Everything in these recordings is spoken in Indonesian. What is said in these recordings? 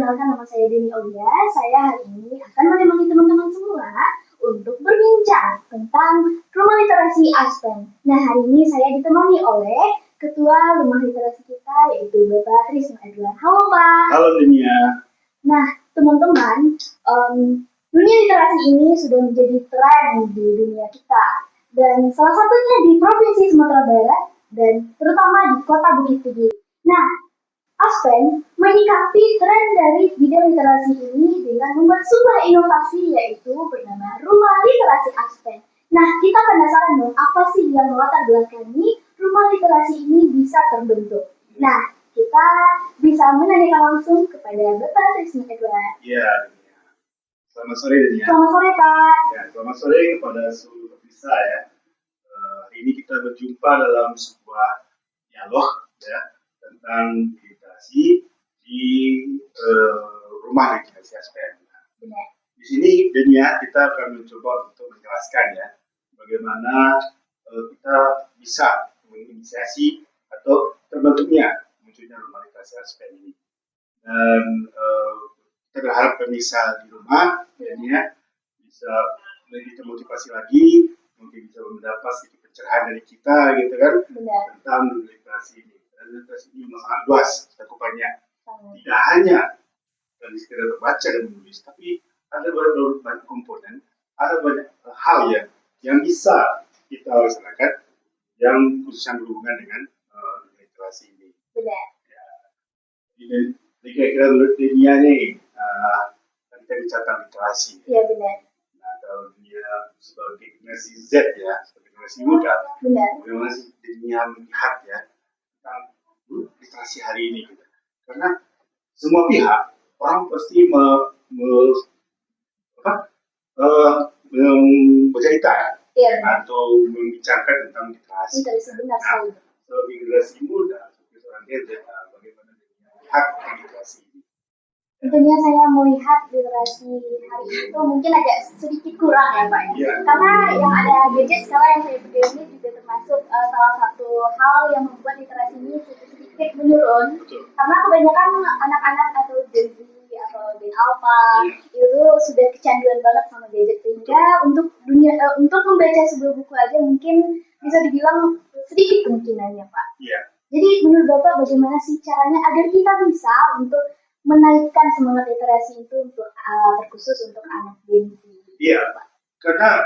perkenalkan nama saya Deni Aulia. Saya hari ini akan menemani teman-teman semua untuk berbincang tentang Rumah Literasi Aspen. Nah, hari ini saya ditemani oleh Ketua Rumah Literasi kita, yaitu Bapak Trisno Edward. Halo, Pak. Halo, Denia. Nah, teman-teman, dunia literasi ini sudah menjadi tren di dunia kita. Dan salah satunya di Provinsi Sumatera Barat dan terutama di Kota Bukit Tinggi. Nah, Aspen menyikapi tren dari bidang literasi ini dengan membuat sebuah inovasi yaitu bernama Rumah Literasi Aspen. Nah, kita penasaran dong, apa sih yang melatar belakangi rumah literasi ini bisa terbentuk? Nah, kita bisa menanyakan langsung kepada Bapak Trisno Edward. Iya, selamat sore Denia. Selamat sore, Pak. Ya, selamat sore kepada seluruh pemirsa ya. Hari ini kita berjumpa dalam sebuah dialog ya tentang literasi di Rumah Literasi Aspen. Benar. Di sini Denia kita akan mencoba untuk menjelaskan ya bagaimana kita bisa menginisiasi atau terbentuknya munculnya Rumah Literasi Aspen ini. Dan kita berharap pemirsa di rumah Denia bisa lebih termotivasi lagi, mungkin bisa mendapat sedikit pencerahan dari kita gitu kan. Benar. Tentang literasi ini. Dan literasi ini memang sangat luas cakupannya. Tidak hanya dari sekedar membaca dan menulis, tapi ada banyak komponen, ada banyak hal yang bisa kita laksanakan yang khususnya berhubungan dengan literasi ini. Benar. Ya. Jadi kira-kira menurut Denia nih, kita bicara tentang literasi. Iya, benar. Nah, kalau dia sebagai generasi Z ya, sebagai generasi muda, Benar. bagaimana sih Denia melihat ya tentang literasi hari ini gitu. Karena semua pihak orang pasti bercerita Iya, atau membicarakan tentang literasi. literasi benar sekali. Sebagai generasi muda, sebagai seorang Z, bagaimana Denia melihat tentang literasi ini? Tentunya saya melihat literasi hari itu mungkin agak sedikit kurang ya, Pak. Iya. Karena yang ada gadget sekarang yang saya pegang ini juga termasuk salah satu hal yang membuat literasi ini sedikit menurun. Betul. Karena kebanyakan anak-anak atau Gen Z atau Gen Alpha itu sudah kecanduan banget sama gadget, sehingga untuk membaca sebuah buku aja mungkin bisa dibilang sedikit kemungkinannya, Pak. Iya. Jadi menurut Bapak bagaimana sih caranya agar kita bisa untuk menaikkan semangat literasi itu untuk terkhusus untuk anak Gen Z? Iya, karena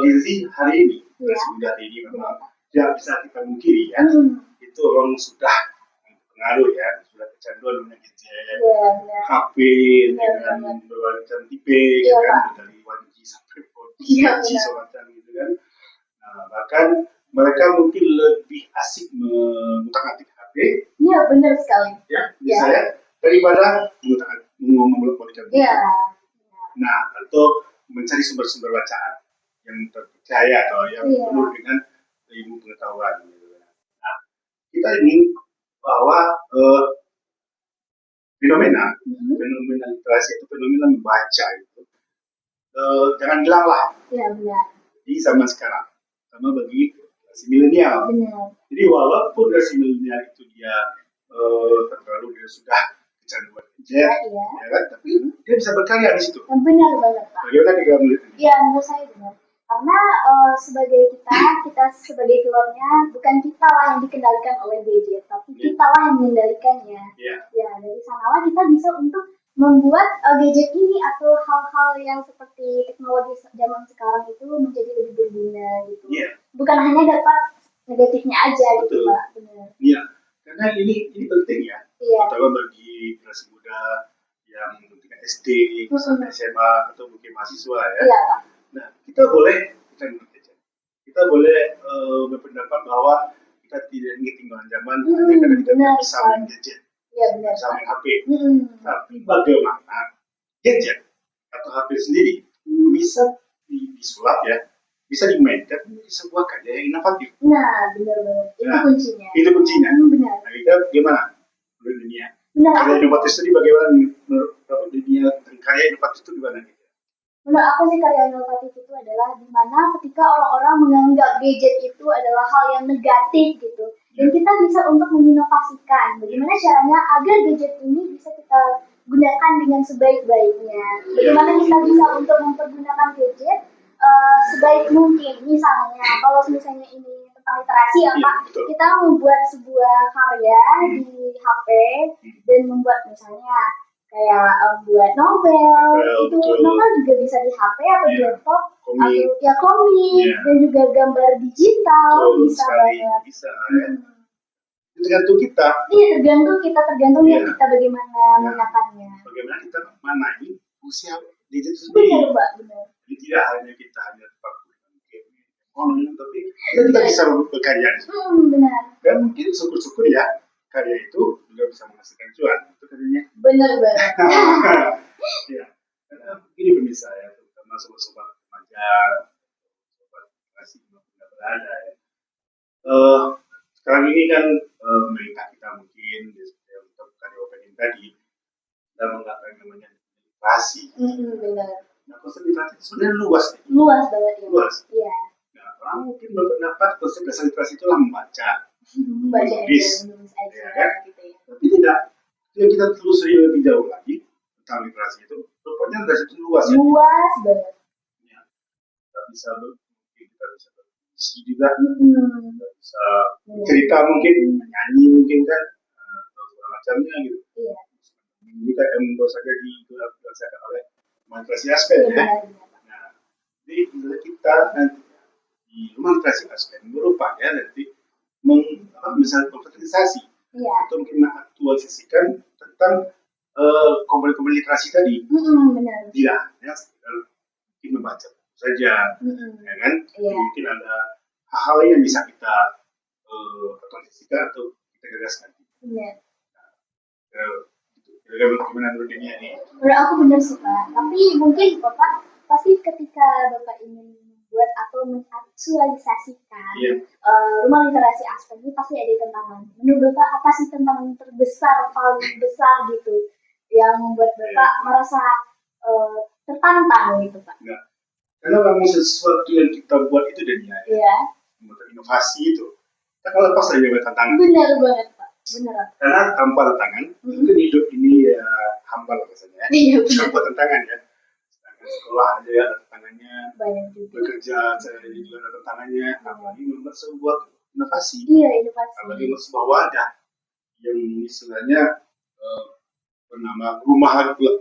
Gen Z hari ini, generasi muda hari ini memang tidak bisa kita mungkiri ya, itu orang sudah pengaruh ya, sudah kecanduan dengan gadget, HP, dengan berbagai macam tipe, kan, dari 1G sampai 4G, semacam gitu kan. Nah, bahkan mereka mungkin lebih asik mengutak-atik HP. Iya, benar sekali. Ya, misalnya daripada mengutak-atik buku. Iya. Nah, atau mencari sumber-sumber bacaan yang terpercaya atau yang penuh dengan ilmu pengetahuan. Nah, kita ingin bahwa fenomena literasi itu fenomena membaca itu jangan hilang lah. Iya, benar. Di zaman sekarang, sama bagi generasi milenial. Benar. Jadi walaupun generasi milenial itu dia terlalu dia sudah kecanduan gadget, ya kan? Tapi dia bisa berkarya di situ. Benar banget, Pak. Bagaimana juga menurut ini? Iya, menurut saya benar. Karena sebagai kita sebagai filmnya bukan kita lah yang dikendalikan oleh gadget, tapi kita lah yang mengendalikannya. Ya, dari sanalah kita bisa untuk membuat gadget ini atau hal-hal yang seperti teknologi zaman sekarang itu menjadi lebih berguna gitu. Bukan hanya dapat negatifnya aja gitu, Pak. Benar. Iya, karena ini penting ya. Terutama bagi generasi muda yang mungkin SD, SMA atau mungkin mahasiswa ya. Iya, Pak. Nah, kita boleh kita boleh berpendapat bahwa kita tidak ingin tinggal zaman hanya karena kita tidak bisa main gadget, bisa main HP. Tapi bagaimana gadget atau HP sendiri bisa disulap ya, bisa dimainkan menjadi sebuah karya yang inovatif. Nah, benar banget. Itu kuncinya. Itu kuncinya. Benar. Nah, kita gimana menurut Denia? Benar. Karya inovatif sendiri bagaimana menurut Denia, dan karya inovatif itu gimana? Menurut aku sih karya inovatif itu adalah dimana ketika orang-orang menganggap gadget itu adalah hal yang negatif gitu, dan kita bisa untuk menginovasikan bagaimana caranya agar gadget ini bisa kita gunakan dengan sebaik-baiknya. Bagaimana kita bisa untuk mempergunakan gadget sebaik mungkin. Misalnya, kalau misalnya ini tentang literasi ya Pak, kita membuat sebuah karya di HP dan membuat misalnya kayak buat novel, itu novel juga bisa di HP atau di laptop, atau ya komik, dan juga gambar digital bisa banget. Tergantung kita. Iya, tergantung kita bagaimana menggunakannya. Bagaimana kita manai usia gadget itu sendiri. Benar. Jadi tidak hanya kita hanya terpaku online, tapi kita juga bisa berkarya. Benar. Dan mungkin syukur-syukur ya karya itu juga bisa menghasilkan cuan. Itu katanya. Benar banget. Ya, karena ini pemirsa ya, terutama sobat-sobat remaja, sobat masih belum berada ya. Sekarang ini kan pemerintah kita mungkin untuk bukan opening tadi dan mengatakan namanya literasi. Benar. Nah, konsep literasi sebenarnya luas. Luas banget ya. Luas. Iya. Nah, orang mungkin berpendapat konsep dasar literasi itu adalah membaca, menulis, ya kan? Gitu ya. Tapi tidak. Kalau kita telusuri lebih jauh lagi tentang literasi itu, rupanya literasi itu luas ya. Luas banget. Ya. Kita bisa berpuisi juga, kita bisa cerita mungkin, menyanyi mungkin kan, atau segala macamnya gitu. Iya. Ini kan yang baru saja dijelaskan oleh literasi Aspen ya. Nah, jadi kita nanti di rumah literasi Aspen merupakan nanti misalnya konvertisasi atau mungkin mengaktualisasikan tentang komponen-komponen literasi tadi. Benar. Tidak hanya mungkin membaca saja, ya kan? Mungkin ada hal-hal yang bisa kita aktualisasikan atau kita gagaskan. Iya. Gimana menurut dunia ini? Menurut aku benar sih Pak. Tapi mungkin Bapak pasti ketika Bapak ingin membuat atau mengaktualisasikan rumah literasi Aspen ini pasti ada tantangan. Menurut Bapak apa sih tantangan terbesar, paling besar gitu yang membuat Bapak merasa tertantang gitu Pak? Nah, karena memang sesuatu yang kita buat itu dunia membuat inovasi itu kita kalau lepas dari tantangan. Benar banget Pak. Benar. Karena tanpa tantangan, mungkin hidup ini ya hampa lah rasanya. Iya, tanpa tantangan ya. Sekolah aja ya ada tantangannya. Banyak juga. Bekerja saya juga ada tantangannya. Apalagi membuat sebuah inovasi. Iya, inovasi. Apalagi membuat sebuah wadah yang istilahnya bernama rumah pula.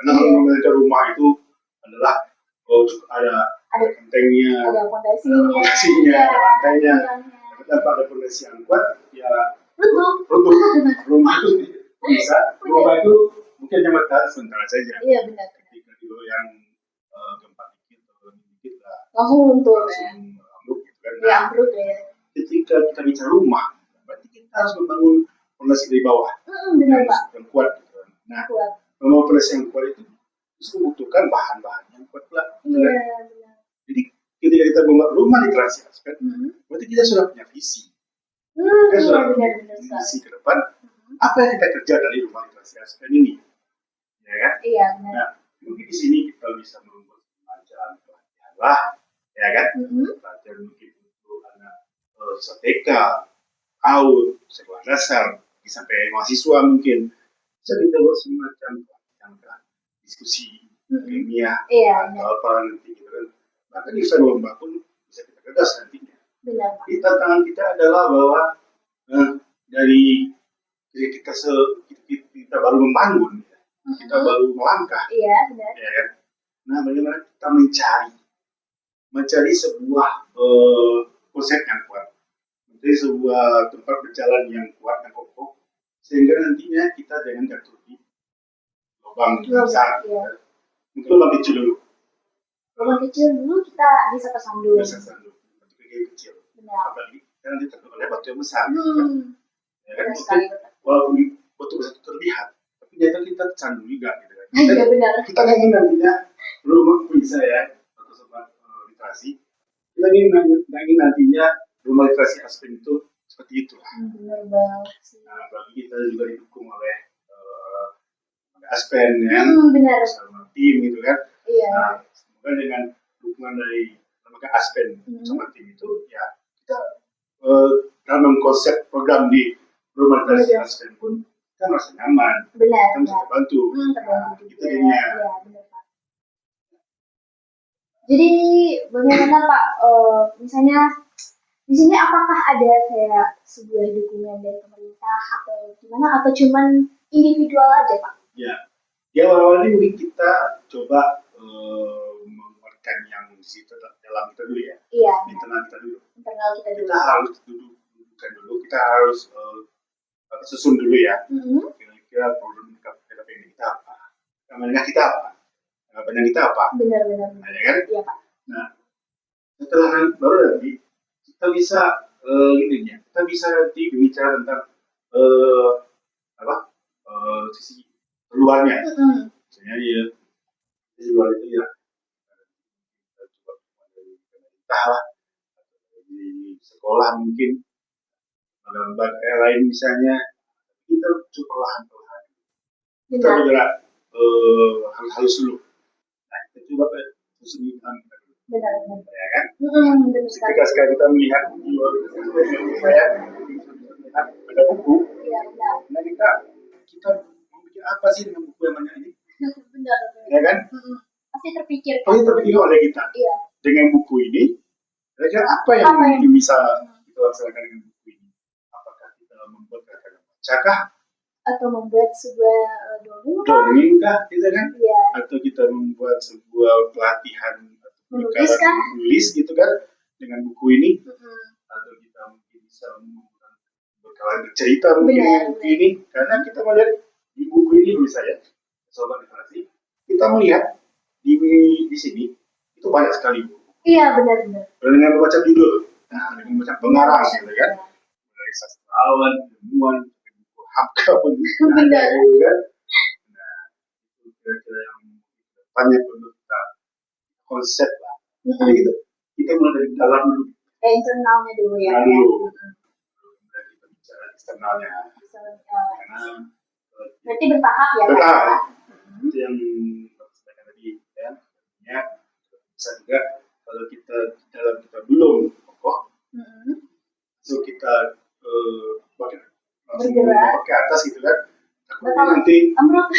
Karena memiliki rumah itu adalah ada gentengnya, ada fondasinya, ada lantainya. Tanpa ada fondasi yang kuat, ya runtuh. Rumah itu bisa. Rumah itu mungkin hanya bertahan sementara saja. Iya benar. Ketika yang gempa dikit lah. Langsung runtuh ya. Ambruk gitu kan. Iya ambruk ya. Ketika kita bicara rumah, berarti kita harus membangun fondasi dari bawah. Benar Pak. Yang kuat. Gitu. Nah, membangun fondasi yang kuat itu membutuhkan bahan-bahan yang kuat pula. Iya. Jadi ketika kita membuat rumah literasi Aspen, berarti kita sudah punya visi. Kita sudah punya visi ke depan. Apa yang kita kerja dari rumah literasi Aspen ini, ya kan? Iya. Benar. Nah, mungkin di sini kita bisa membuat pelajaran lah, ya kan? Pelajaran mungkin untuk anak STK, PAUD, sekolah dasar, sampai mahasiswa mungkin bisa kita buat semacam diskusi ilmiah atau apa nanti gitu kan. Bahkan di event lomba pun bisa kita gagas nantinya. Benar. Jadi tantangan kita adalah bahwa dari kita baru membangun, kita baru melangkah. Iya, benar. Ya kan? Nah, bagaimana kita mencari sebuah konsep yang kuat, mencari sebuah tempat berjalan yang kuat dan kokoh, sehingga nantinya kita jangan jatuh di lubang besar. Mungkin lubang kecil dulu. Lubang kecil dulu kita bisa tersandung. Batu kecil. Benar. Apalagi kita nanti terkena oleh batu yang besar. Ya kan? Walaupun batu besar itu terlihat, tapi ternyata kita tersandung juga. Gitu kan? Iya benar. Kita ingin nantinya rumah bisa ya atau sobat literasi. Kita ingin nantinya rumah literasi Aspen itu seperti itu. Benar banget. Nah, apalagi kita juga didukung oleh Aspen ya, benar. Sama tim gitu kan. Iya. Nah, semoga dengan dukungan dari lembaga Aspen sama tim itu ya kita dalam konsep program di rumah literasi Aspen pun kita merasa nyaman, Benar, kita bisa terbantu. Terbantu Itu juga. jadinya. Iya, benar Pak. Jadi bagaimana Pak? Misalnya di sini apakah ada kayak sebuah dukungan dari pemerintah atau gimana atau cuman individual aja Pak? Ya, di awal ini mungkin kita coba menguatkan yang di situ dalam kita dulu ya. Iya. Internal kita dulu. Internal kita dulu. Kita harus dudukkan dulu. Kita harus susun dulu ya. Kira-kira problem kita apa? Namanya kita apa? Harapannya kita apa? Benar. Ya kan? Iya Pak. Nah, setelah baru nanti kita bisa kita bisa nanti berbicara tentang sisi keluarnya. Misalnya ya sisi luar itu ya kita coba dari pemerintah lah, di sekolah mungkin lembaga lain misalnya kita coba perlahan-perlahan. Kita bergerak halus dulu. Nah, kita coba susun benar. Ya kan? Ketika sekarang kita melihat saya ada buku. Iya, benar. Nah kita mau bikin apa sih dengan buku yang banyak ini? Benar. Ya kan? Pasti terpikir. Pasti terpikir oleh kita. Iya. Dengan buku ini, kira-kira apa yang mungkin bisa kita laksanakan dengan buku ini? Apakah kita membuat gerakan bacakah? Atau membuat sebuah dongeng kah, gitu kan? Iya. Atau kita membuat sebuah pelatihan menulis gitu kan dengan buku ini, atau kita mungkin bisa berkawan bercerita mungkin dengan buku ini, karena kita melihat di buku ini dulu saya, sobat literasi, kita melihat di sini itu banyak sekali buku. Iya benar. Dengan membaca judul, dengan membaca pengarang, gitu kan, dari sastrawan, ilmuwan, buku Hamka pun benar. Gitu kan. Nah, itu kira-kira yang banyak perlu kita konsep lah. Jadi gitu, kita mulai dari dalam dulu. Internalnya dulu ya. Kemudian kita bicara eksternalnya. Karena berarti bertahap ya. Bertahap. Itu yang sampaikan tadi ya. Bisa juga kalau kita dalam kita belum kokoh, so kita bergerak ke atas gitu kan. Nanti ambruk.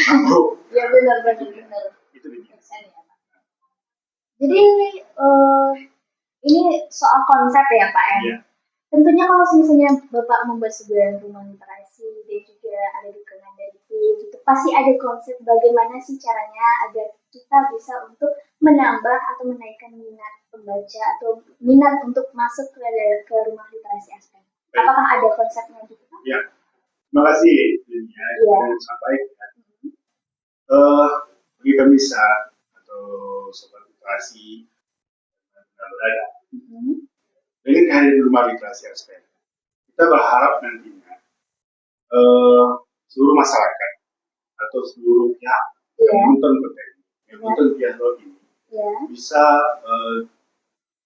Ya benar. Itu dia. Jadi ini soal konsep ya Pak ya. Iya. Tentunya kalau misalnya Bapak membuat sebuah rumah literasi dan juga ada dukungan dari tim, gitu, pasti ada konsep bagaimana sih caranya agar kita bisa untuk menambah atau menaikkan minat pembaca atau minat untuk masuk ke rumah literasi Aspen. Apakah ada konsepnya gitu Pak? Ya, terima kasih Dunia yang sampaikan. Bagi pemirsa atau sobat literasi berada dengan kehadiran rumah literasi Aspen, kita berharap nantinya seluruh masyarakat atau seluruh pihak yang menonton konten ini, yang menonton dialog ini, bisa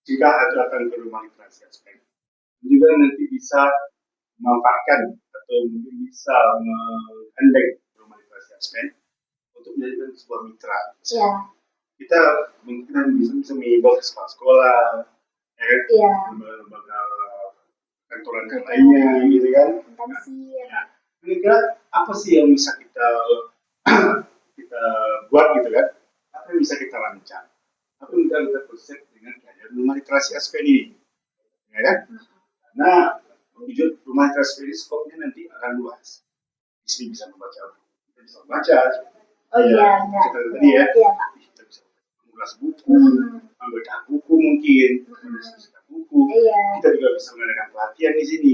jika datang ke rumah literasi Aspen, juga nanti bisa memanfaatkan atau mungkin bisa menggandeng rumah literasi Aspen untuk menjadikan sebuah mitra. Kita mungkin bisa mengimbau ke sekolah, lembaga kantoran yang lainnya, gitu kan. Kira-kira apa sih yang bisa kita buat gitu kan? Apa yang bisa kita rancang? Apa yang kita konsep dengan kehadiran rumah literasi Aspen ini, ya kan? Karena wujud rumah literasi ini skopnya nanti akan luas. Di sini bisa membaca, kita bisa membaca. Kita tadi ya. Kita bisa mengulas buku, membaca buku mungkin, mendiskusikan buku. Kita juga bisa mengadakan pelatihan di sini,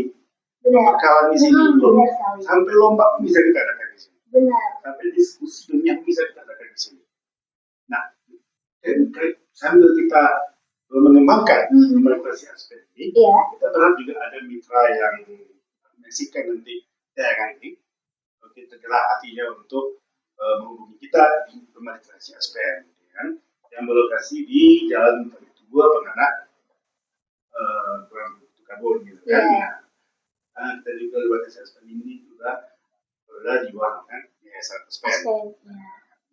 kawan di sini, sampai lomba pun bisa kita adakan di sini. Sampai diskusi dunia bisa kita adakan di sini. Nah, sambil kita mengembangkan literasi Aspen ini, kita berharap juga ada mitra yang menyaksikan nanti tayangan ini, kita gerak hatinya untuk menghubungi kita di rumah literasi Aspen, yang berlokasi di Jalan Taritu 2 Penganak, Tukabun, gitu kan. Nah, kita juga rumah literasi Aspen ini juga berada di bawah kan, Yayasan Aspen.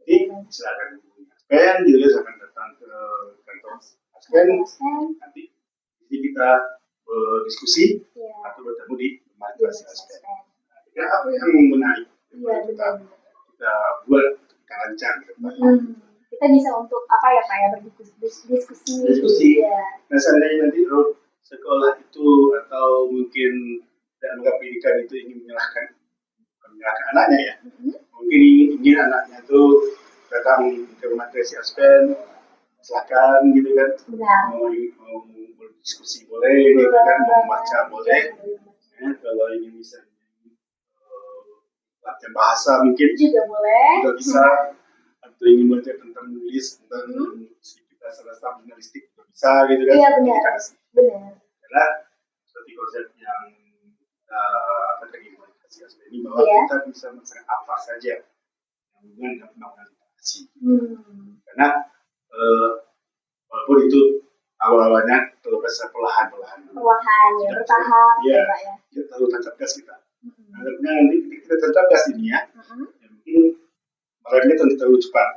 Jadi silakan hubungi Aspen, juga silakan datang ke kantor Aspen. Nanti kita berdiskusi atau bertemu di rumah literasi Aspen. Apa yang menarik panjang gitu Pak. Kita bisa untuk apa ya Pak ya, Diskusi. Ya. Nah seandainya nanti sekolah itu atau mungkin lembaga pendidikan itu ingin menyalahkan anaknya ya, mungkin ingin anaknya itu datang ke madrasah Aspen, silakan gitu kan, mau diskusi boleh, gitu kan, mau baca boleh, ya, kalau ingin bisa latihan bahasa mungkin juga boleh, juga bisa, atau ingin belajar tentang menulis, tentang kita salah jurnalistik juga bisa gitu kan. Iya benar. Karena seperti konsep yang apa tadi komunikasi ini bahwa kita bisa melakukan apa saja yang hubungan dengan pengembangan literasi. Karena walaupun itu awal-awalnya terlalu besar perlahan ya, bertahap ya, kita terlalu tancap gas kita. Akhirnya nanti kita tancap gas ini ya, mungkin marahnya terlalu cepat.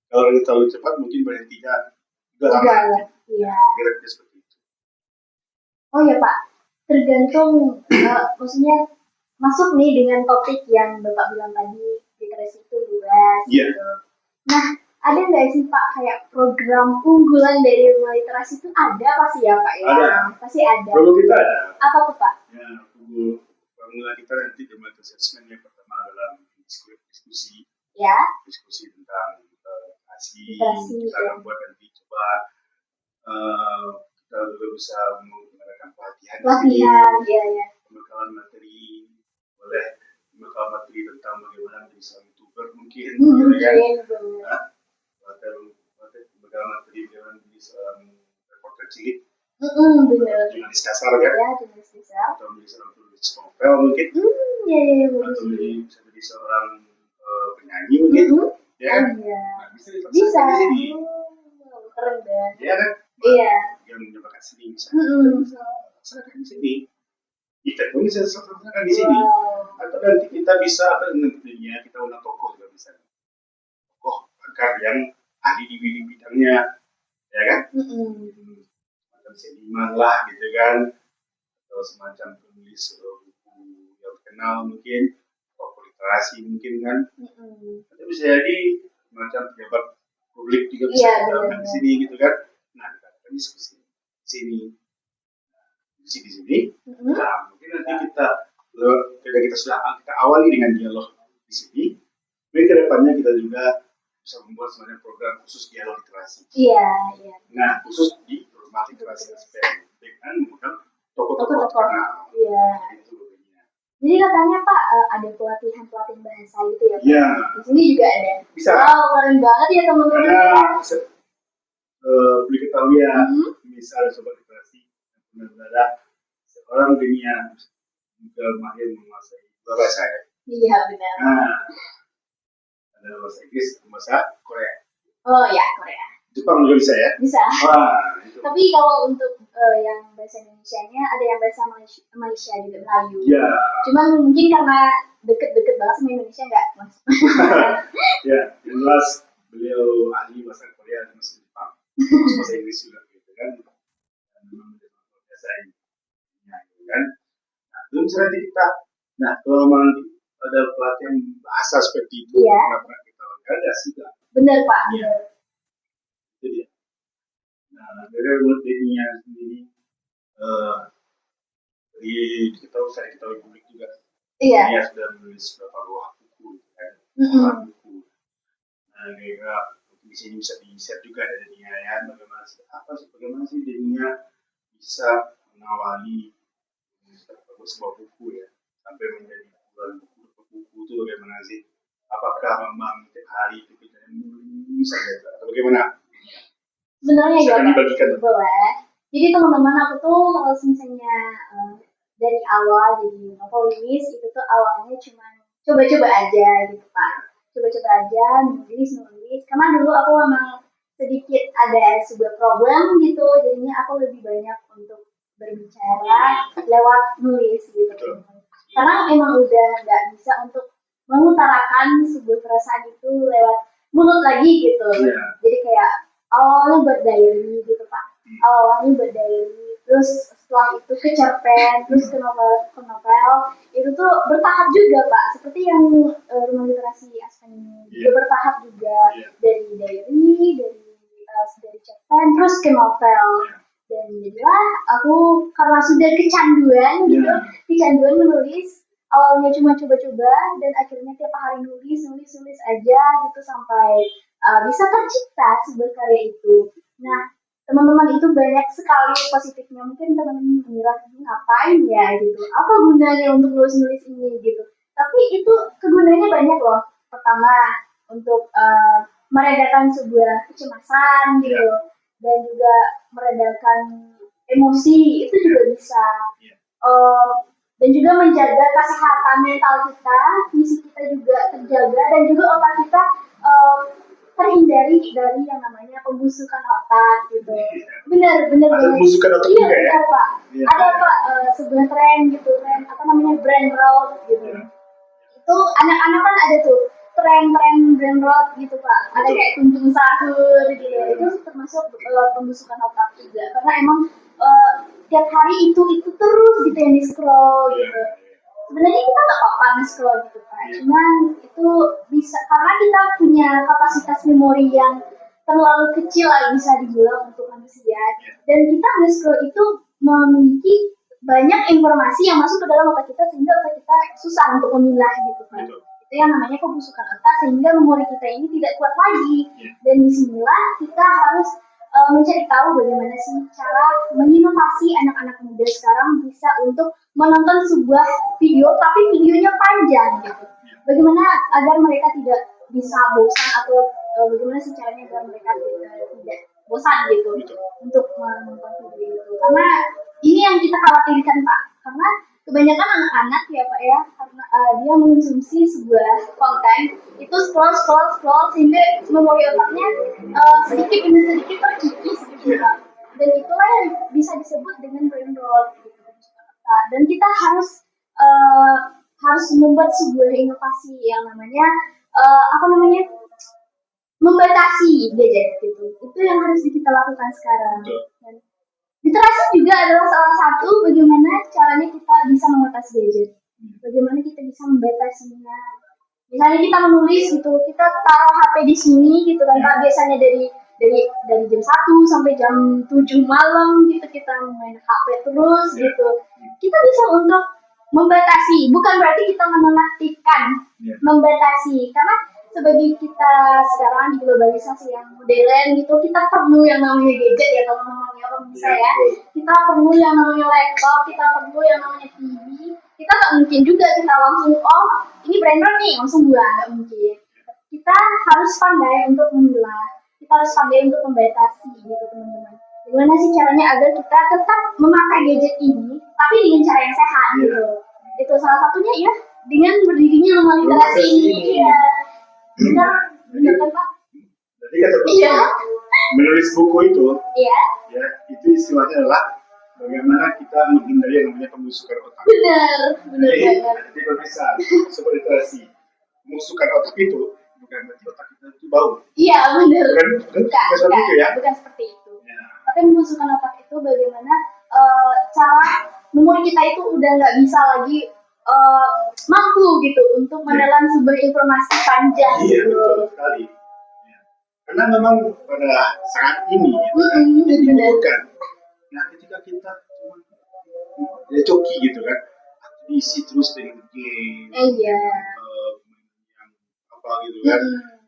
Kalau terlalu cepat mungkin berhentinya juga lama. Iya. Kira-kira seperti itu. Oh ya Pak, tergantung maksudnya masuk nih dengan topik yang Bapak bilang tadi, literasi itu luas gitu. Nah, ada nggak sih Pak kayak program unggulan dari literasi itu ada pasti ya Pak ya? Ada. Pasti ada. Program kita ada. Apa tuh Pak? Ya, program kita nanti di assessment yang pertama dalam diskusi. Ya. Diskusi tentang literasi. Kita akan buat nanti coba kita juga bisa menggunakan pelatihan, ya. Pembekalan materi, boleh pembekalan materi tentang bagaimana menjadi seorang YouTuber mungkin, pembekalan materi bagaimana menjadi seorang reporter cilik, jurnalis dasar kan, atau menjadi seorang penulis novel mungkin, atau bisa menjadi seorang penyanyi mungkin, ya kan? Bisa di sini. Keren banget. Ya kan? Iya. Yang menyebabkan seni bisa laksanakan di sini. Kita pun bisa laksanakan di sini. Atau nanti kita bisa nantinya kita undang tokoh juga bisa. Tokoh pakar yang ahli di bidangnya, ya kan? Semacam seniman lah gitu kan, atau semacam penulis buku yang terkenal mungkin, tokoh literasi mungkin kan. Atau bisa jadi semacam pejabat publik juga bisa di sini gitu kan. Nah, kita akan diskusi di sini. Di sini. Nah, mungkin nanti kita sudah kita awali dengan dialog di sini. Mungkin kedepannya kita juga bisa membuat semacam program khusus dialog literasi. Iya. Nah, khusus di rumah literasi Aspen dengan mengundang tokoh-tokoh terkenal. Iya. Jadi katanya Pak ada pelatihan bahasa gitu ya Pak? Iya. Di sini juga ada. Bisa. Wow, keren banget ya teman-teman. Karena perlu ketahui ya, misalnya sobat literasi yang benar seorang dunia juga mahir menguasai dua bahasa ya. Iya benar. Nah, ada bahasa Inggris, bahasa Korea. Oh ya, Korea. Jepang juga bisa ya? Bisa. Wah, itu. Tapi kalau untuk yang bahasa Indonesianya ada yang bahasa Malaysia juga, Melayu. Iya. Cuman mungkin karena deket-deket banget sama Indonesia nggak mas? Ya, jelas beliau ahli bahasa Korea dan bahasa Jepang, bahasa Inggris juga gitu kan. Dan memang bahasa Inggrisnya gitu kan. Nah, belum bisa nanti kita. Nah, kalau nanti ada pelatihan bahasa seperti itu, kenapa kita organisasi juga? Benar Pak. Iya. Itu dia. Nah, dari menurut dirinya sendiri, kita ketahui publik juga. Iya. Dia sudah menulis beberapa buah buku, kan? Buku. Nah, kira-kira di sini bisa di-share juga dari dia ya, bagaimana sih dirinya bisa mengawali sebuah buku ya, sampai menjadi puluhan buku itu bagaimana sih? Apakah memang setiap hari itu kita bisa atau bagaimana? Sebenarnya ya Pak, boleh. Jadi teman-teman aku tuh kalau misalnya dari awal jadi novelis itu tuh awalnya cuma coba-coba aja gitu Pak. Coba-coba aja nulis. Karena dulu aku memang sedikit ada sebuah problem gitu, jadinya aku lebih banyak untuk berbicara lewat nulis gitu. Karena emang udah nggak bisa untuk mengutarakan sebuah perasaan itu lewat mulut lagi gitu. Jadi kayak awalnya buat diary gitu Pak. terus setelah itu ke cerpen, terus ke novel, itu tuh bertahap juga Pak, seperti yang rumah literasi Aspen ini juga bertahap juga dari diary, dari cerpen, terus ke novel. Dan jadilah aku karena sudah kecanduan gitu, kecanduan menulis. Awalnya cuma coba-coba dan akhirnya tiap hari nulis aja gitu sampai bisa tercipta sebuah karya itu. Nah, teman-teman itu banyak sekali positifnya. Mungkin teman-teman mengira ngapain ya gitu, apa gunanya untuk nulis-nulis ini gitu. Tapi itu kegunaannya banyak loh. Pertama, untuk meredakan sebuah kecemasan gitu, dan juga meredakan emosi itu juga bisa. Dan juga menjaga kesehatan mental kita, fisik kita juga terjaga, dan juga otak kita terhindari dari yang namanya pembusukan otak gitu. Benar. Pembusukan otak iya, juga ya? Benar Pak. Ada Pak sebuah tren gitu, tren apa namanya brain rot gitu. Itu anak-anak kan ada tuh tren brain rot gitu Pak. Ada kayak kunjung sahur gitu. Itu termasuk pembusukan otak juga. Karena emang tiap hari itu terus gitu yang di scroll gitu. Sebenarnya kita nggak apa-apa nge-scroll gitu Pak. Cuman itu bisa karena kita punya kapasitas memori yang terlalu kecil lah bisa dibilang untuk manusia. Dan kita nge-scroll itu memiliki banyak informasi yang masuk ke dalam otak kita sehingga otak kita susah untuk memilah gitu Pak. Itu yang namanya pembusukan otak sehingga memori kita ini tidak kuat lagi. Dan disinilah kita harus mencari tahu bagaimana sih cara menginovasi anak-anak muda sekarang bisa untuk menonton sebuah video tapi videonya panjang gitu. Bagaimana agar mereka tidak bisa bosan atau bagaimana sih caranya agar mereka tidak bosan gitu untuk menonton video itu. Karena ini yang kita khawatirkan Pak. Karena kebanyakan anak-anak ya Pak ya, karena dia mengonsumsi sebuah konten itu scroll sehingga memori otaknya sedikit demi sedikit terkikis gitu Pak. Dan itulah yang bisa disebut dengan brain rot gitu. Dan kita harus membuat sebuah inovasi yang namanya membatasi gadget gitu. Itu yang harus kita lakukan sekarang. Dan literasi juga adalah salah satu bagaimana caranya kita bisa mengatasi gadget. Bagaimana kita bisa membatasinya. Misalnya kita menulis gitu, kita taruh HP di sini gitu kan Pak, biasanya dari jam 1 sampai jam 7 malam gitu kita main HP terus gitu. Kita bisa untuk membatasi, bukan berarti kita menonaktifkan, membatasi. Karena sebagai kita sekarang di globalisasi yang modern gitu, kita perlu yang namanya gadget ya teman-teman ya pemirsa ya. Kita perlu yang namanya laptop, kita perlu yang namanya TV. Kita nggak mungkin juga kita langsung ini brand nih langsung buang, nggak mungkin. Kita harus pandai untuk memilah, kita harus pandai untuk membatasi gitu teman-teman. Gimana sih caranya agar kita tetap memakai gadget ini tapi dengan cara yang sehat gitu. Itu salah satunya ya dengan berdirinya rumah literasi ini ya. Benar kan Pak? Jadi kata menulis buku itu, ya itu istilahnya adalah bagaimana kita menghindari yang namanya pembusukan otak. Benar banget. Jadi kalau bisa sobat literasi, pembusukan otak itu bukan berarti otak kita itu bau. Iya benar. Bukan seperti itu ya. Bukan seperti itu. Tapi pembusukan otak itu bagaimana cara memori kita itu udah nggak bisa lagi mampu gitu untuk menelan sebuah informasi panjang. Iya betul sekali. Karena memang pada saat ini ini dibutuhkan. Nah ketika kita cuma coki gitu kan, diisi terus dengan game, yang apa gitu kan,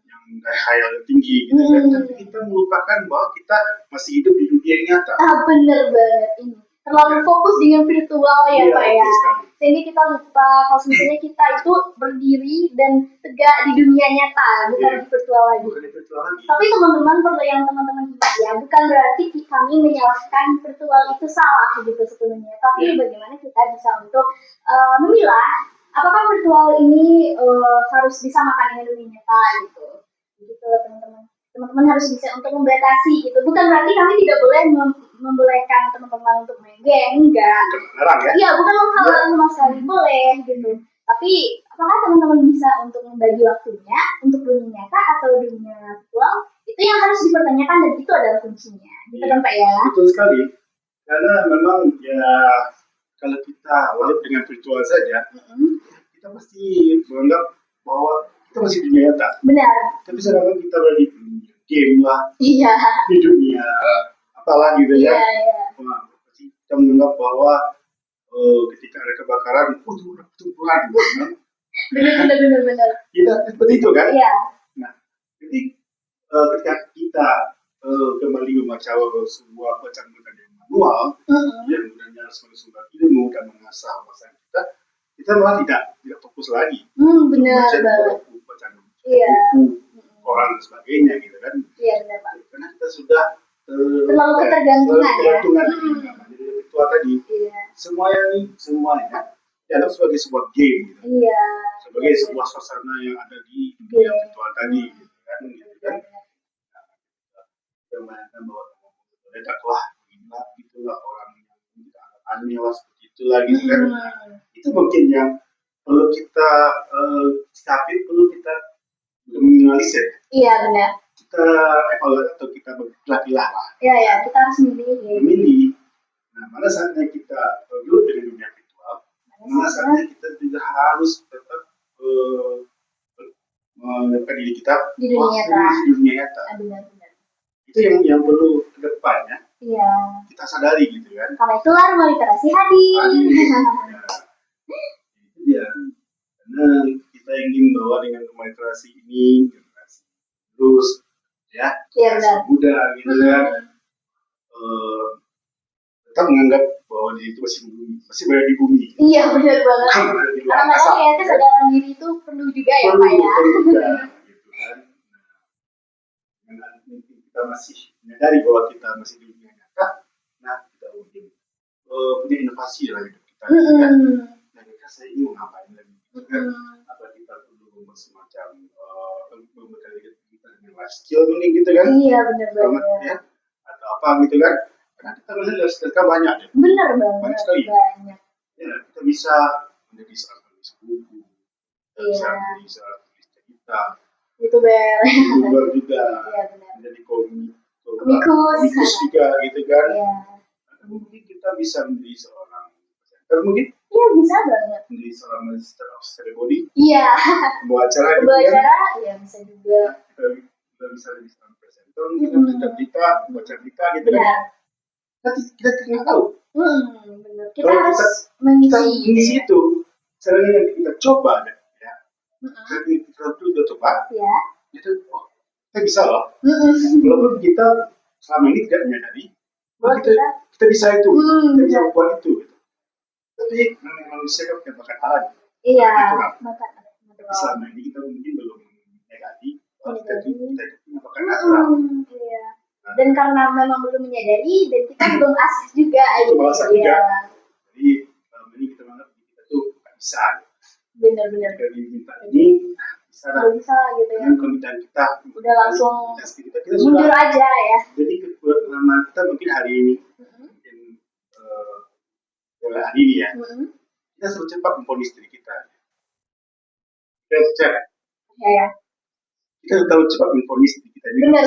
yang khayal tinggi gitu kan, tapi kita melupakan bahwa kita masih hidup di dunia yang nyata. Bener banget ini. Terlalu fokus dengan virtual ya Pak ya. Sehingga kita lupa kalau misalnya kita itu berdiri dan tegak di dunia nyata, bukan di virtual lagi. Tapi teman-teman perlu yang teman-teman ingat ya, bukan berarti kami menyalahkan virtual itu salah gitu sepenuhnya. Tapi bagaimana kita bisa untuk memilah apakah virtual ini harus disamakan dengan dunia nyata gitu. Gitu teman-teman. Teman-teman harus bisa untuk membatasi gitu. Bukan berarti kami tidak boleh membolehkan teman-teman untuk main game, enggak. Iya, bukan menghalang sama sekali, boleh gitu. Tapi apakah teman-teman bisa untuk membagi waktunya untuk dunia nyata atau dunia virtual? Itu yang harus dipertanyakan dan itu adalah kuncinya. Gitu kan Pak ya? Betul sekali. Karena memang ya kalau kita walaupun dengan virtual saja, kita pasti menganggap bahwa kita masih dunia nyata. Benar. Tapi sedangkan kita berada di dunia game lah, Iya. di dunia apalah gitu ya. Iya. Nah, pasti kita menganggap bahwa ketika ada kebakaran, itu udah pertempuran gitu kan. Benar. Kita seperti itu kan. Iya. Nah, jadi ketika kita kembali membaca sebuah bacaan yang manual, yang sebenarnya harus bersumber ilmu dan mengasah wawasan kita, kita malah tidak fokus lagi. Benar banget. Bacaan Iya. koran dan sebagainya gitu kan. Iya benar Pak. Karena kita sudah terlalu ketergantungan ya. Jadi itu tadi. Iya. Semuanya dianggap sebagai sebuah game gitu. Iya. Sebagai sebuah suasana yang ada di dunia virtual tadi gitu kan. Yang mengatakan bahwa tidaklah itulah orang yang tidak aneh lah seperti itulah gitu kan. Itu mungkin yang perlu kita sikapi, perlu kita minimalisir. Iya benar. Kita evaluasi atau kita berpilah-pilah lah. Iya kita harus memilih. Nah, mana saatnya kita duduk dengan dunia virtual, mana saatnya kita juga harus tetap menempatkan diri kita di dunia nyata. Benar. Itu yang perlu ke depannya. Iya. Kita sadari gitu kan. Karena itulah rumah literasi hadir. Itu dia. Karena kita ingin bahwa dengan rumah literasi ini generasi terus ya, muda gitu kan. Tetap menganggap bahwa diri itu masih berada di bumi. Iya benar banget. Karena ya kesadaran diri itu perlu juga ya Pak ya. Perlu juga, gitu kan. Nah, kita masih menyadari bahwa kita masih di dunia nyata, nah kita mungkin punya inovasi lah hidup kita. Kan? Nah kita saya ini mau ngapain lagi? Kan? Apa kita perlu membuat semacam membekali kita dengan life skill mungkin gitu kan? Iya benar banget. Ya? Atau apa gitu kan? Karena kita melihat life skill kan banyak ya. Benar banget. Banyak sekali. Banyak. Ya, kita bisa menjadi seorang penulis buku, bisa menjadi seorang penulis cerita, YouTuber juga, menjadi komikus juga gitu kan. Atau mungkin kita bisa menjadi seorang presenter mungkin. Iya bisa banget. Menjadi seorang master of ceremony. Iya. Membawa acara gitu kan. Iya bisa juga. Kita bisa menjadi seorang presenter, kita cerita, baca cerita gitu kan. Kita tidak tahu. Benar. Kita harus mengisi itu. Caranya yang kita coba ya. Kita coba. Ya. Itu kita bisa loh. Walaupun kita selama ini tidak menyadari bahwa kita bisa itu, kita bisa membuat itu. Tapi manusia kan punya bakat alam. Iya. Bakat alam. Tapi selama ini kita mungkin belum menyadari bahwa kita punya bakat alam. Iya. Dan karena memang belum menyadari dan kita belum asah juga. Belum asah juga. Jadi ini kita menganggap kita tuh nggak bisa. Benar. Dari minta ini bisa gitu ya. Dengan komitmen kita udah langsung kita mundur aja ya. Jadi pengalaman kita mungkin hari ini mungkin hari ini ya kita selalu cepat memponis diri kita. Kita percaya ya. Kita terlalu cepat memponis diri kita. Benar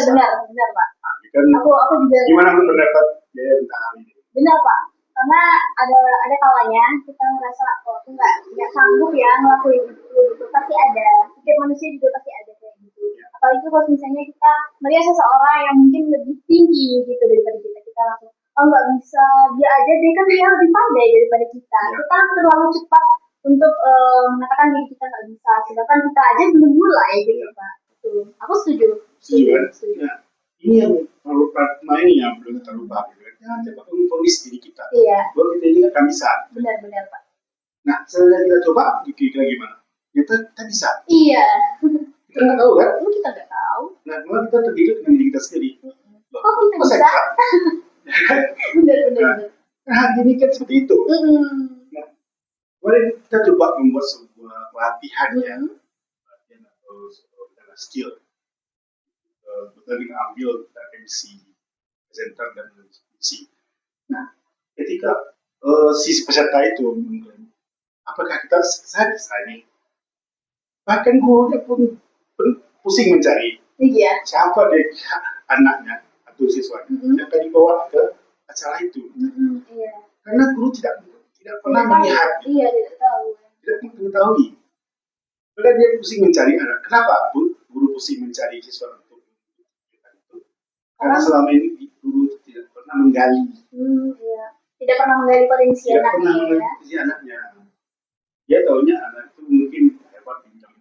Pak. Kan, aku juga gimana menurut pendapat ya tentang hal ini? Benar Pak. Karena ada kalanya kita ngerasa aku nggak sanggup ya ngelakuin itu pasti ada. Setiap manusia juga pasti ada kayak gitu. Apalagi kalau misalnya kita melihat seseorang yang mungkin lebih tinggi gitu daripada kita langsung nggak bisa, dia aja deh kan dia lebih pandai daripada kita. Kita terlalu cepat untuk mengatakan diri kita nggak bisa, sedangkan kita aja belum mulai gitu Pak. Aku setuju. Nah, ini yang perlu ini yang belum kita lupa gitu. Jangan cepat memponis diri kita. Iya. Bahwa kita ini akan bisa. Benar Pak. Nah, setelah kita coba, kira-kira gimana? Kita bisa. Iya. Kita nggak tahu kan? Kita nggak tahu. Nah, memang kita terhidup dengan diri kita sendiri. Kok kita bisa? Benar. Nah, hari ini kan seperti itu. Nah, mari kita coba membuat sebuah pelatihan ya. Pelatihan atau skill. Betul kita ambil MC, presenter dan MC. Nah, ketika si peserta itu mengklaim, apakah kita bisa ini? Bahkan gurunya pun pusing mencari siapa deh anaknya atau siswanya yang akan dibawa ke acara itu. Iya. Karena guru tidak pernah melihat, Iya, tidak tahu. tidak mengetahui. Karena dia pusing mencari anak. Kenapa guru pusing mencari siswa untuk itu? Karena selama ini guru tidak pernah menggali. Iya. Tidak pernah menggali potensi Tidak anaknya. pernah menggali potensi anaknya. Dia tahunya anak itu mungkin hebat di bidang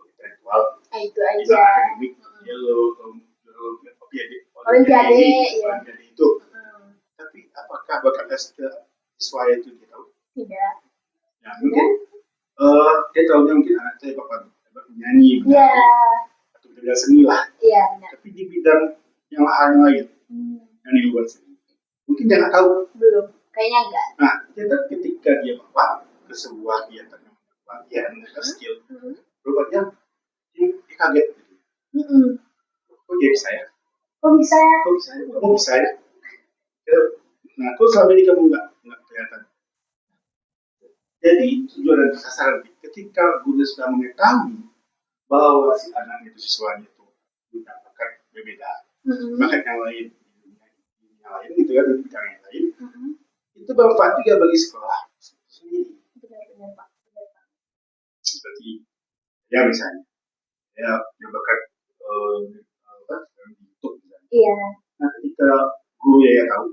intelektual, Itu bidang aja. akademik, dia Olimpiade, itu. Tapi apakah bakat siswa itu dia tahu? Tidak. Ya, mungkin dia tahunya mungkin anak saya bapak menyanyi, Iya. atau bidang seni lah. Iya, benar. Tapi di bidang yang lain, yang di luar seni, mungkin dia nggak tahu. Belum, kayaknya enggak. Nah, ketika dia bawa ke sebuah kegiatan yang pelatihan, skill, rupanya dia kaget. Kok dia bisa ya? Kok bisa ya? Kamu bisa ya? Nah, kok selama ini kamu nggak kelihatan? Jadi tujuan dan sasaran ketika guru sudah mengetahui bahwa si anak itu siswanya itu punya bakat berbeda, bakat yang lain, gitu ya, di bidang yang lain, itu bermanfaat juga bagi sekolah sendiri. Benar, Pak. Seperti ya misalnya, ya yang bakat YouTube misalnya. Iya. Nah, ketika guru ya tahu,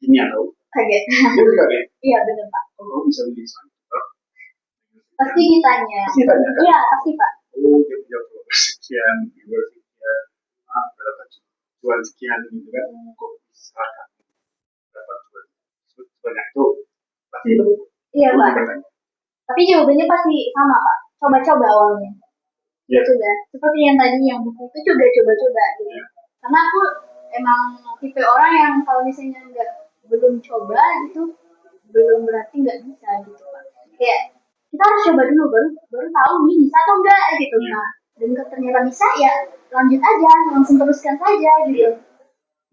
ini yang tahu. Kaget. Dia kaget. Iya, benar, Pak. Oh, kamu bisa menjadi seorang Pasti ditanya. Pasti tanya kan? Iya, pasti, Pak. Oh, dia punya follower sekian, viewer sekian, berapa cuan sekian gitu kan? Kok bisa dapat cuan sebanyak itu? Pasti itu. Iya, Pak. Tapi jawabannya pasti sama, Pak. Coba-coba awalnya. Ya. Coba. Seperti yang tadi yang buku itu juga coba-coba gitu. Ya. Karena aku emang tipe orang yang kalau misalnya belum coba gitu, belum berarti nggak bisa gitu, Pak. Kayak kita harus coba dulu baru tahu nih bisa atau enggak gitu. Nah, dan ternyata bisa ya lanjut aja, langsung teruskan saja gitu.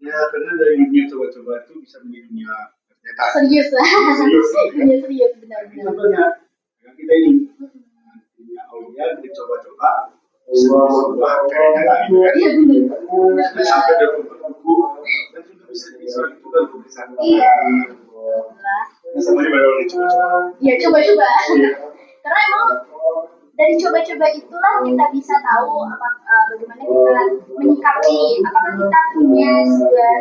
Ya, karena dari dunia coba-coba itu bisa menjadi dunia ternyata serius lah. Serius benar-benar. Contohnya dengan kita ini dunia aulia dicoba-coba sebuah karya gitu kan. Iya benar. Sampai dapat buku dan juga bisa disorot juga tulisan. Iya. Nah, sama di baru coba-coba. Iya coba-coba. Karena emang dari coba-coba itulah kita bisa tahu bagaimana kita menyikapi, apakah kita punya sebuah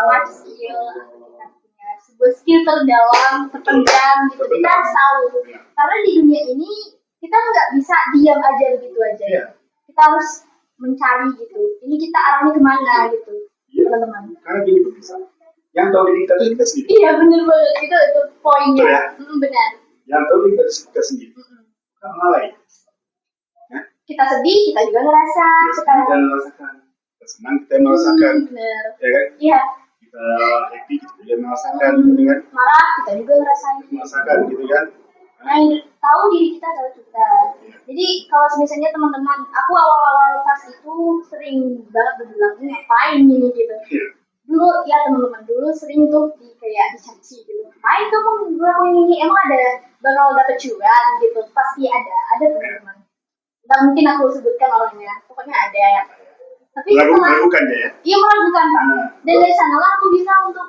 life skill, kita punya sebuah skill terdalam, terpendam gitu. Kita harus tahu. Karena di dunia ini kita nggak bisa diam aja begitu aja. Kita harus mencari gitu. Ini kita arahnya kemana gitu, teman-teman. Karena gini bisa. Yang tahu diri kita itu kita sendiri. Iya benar banget, itu poinnya. Ya? Benar. Yang tahu diri kita sendiri. Karena lain. Kita sedih, kita juga ngerasa sekarang. Kita merasakan. Kita senang, kita merasakan. Benar. Ya kan? Iya. Kita happy, kita juga merasakan, gitu kan? Marah, kita juga ngerasain. Merasakan, gitu kan? Nah, yang tahu diri kita adalah kita. Jadi kalau misalnya teman-teman, aku awal-awal pas itu sering banget berbilang ngapain ini gitu. Dulu ya teman-teman dulu sering tuh kayak dicaci gitu. Ngapain tuh mau ngelakuin ini? Emang bakal dapet cuan gitu? Pasti ada teman-teman. Nggak mungkin aku sebutkan orangnya, pokoknya ada. Tapi meragukan ya? Iya meragukan Pak. Dan dari sanalah aku bisa untuk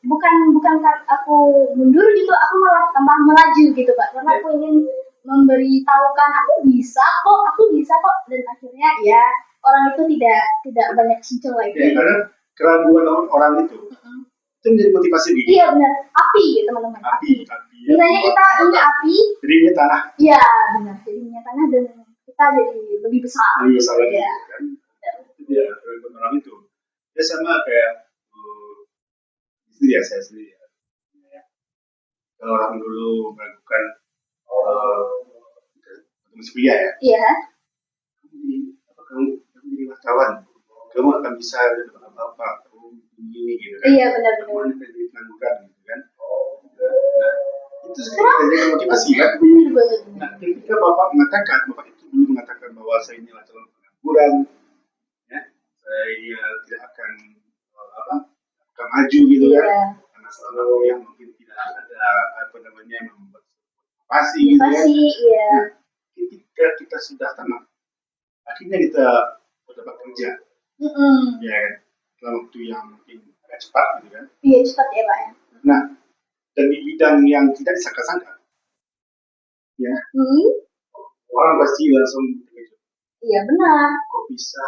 bukan aku mundur gitu, aku malah tambah melaju gitu Pak. Karena aku ingin memberitahukan aku bisa kok, dan akhirnya ya orang itu tidak banyak muncul lagi. Ya, karena keraguan orang itu menjadi motivasi begini. Iya benar, api ya teman-teman. Api. Misalnya kita punya api. Jadi minyak tanah. Iya benar, jadi minyak tanah dan kita jadi lebih besar. Lebih besar lagi ya. Kan? Itu dia keraguan orang itu. Ya sama kayak istri ya saya sendiri. Ya. Kalau orang dulu melakukan masih kuliah ya. Iya. Kamu jadi wartawan, kamu akan bisa apa-apa, kamu begini gitu kan. Iya benar. Kamu akan jadi pengangguran gitu kan. Nah, itu sekarang jadi motivasi kan. Benar banget. Nah, ketika bapak itu dulu mengatakan bahwa saya ini adalah pengangguran, ya, saya tidak akan akan maju gitu kan. Karena selama yang mungkin tidak ada membuat motivasi gitu kan. Iya. Nah, ketika kita sudah tamat, akhirnya kita dapat kerja, ya kan. dalam waktu yang mungkin agak cepat gitu kan. Iya cepat ya Pak ya. Nah, dan di bidang yang tidak disangka-sangka, ya orang pasti langsung terkejut. Iya benar. Kok bisa?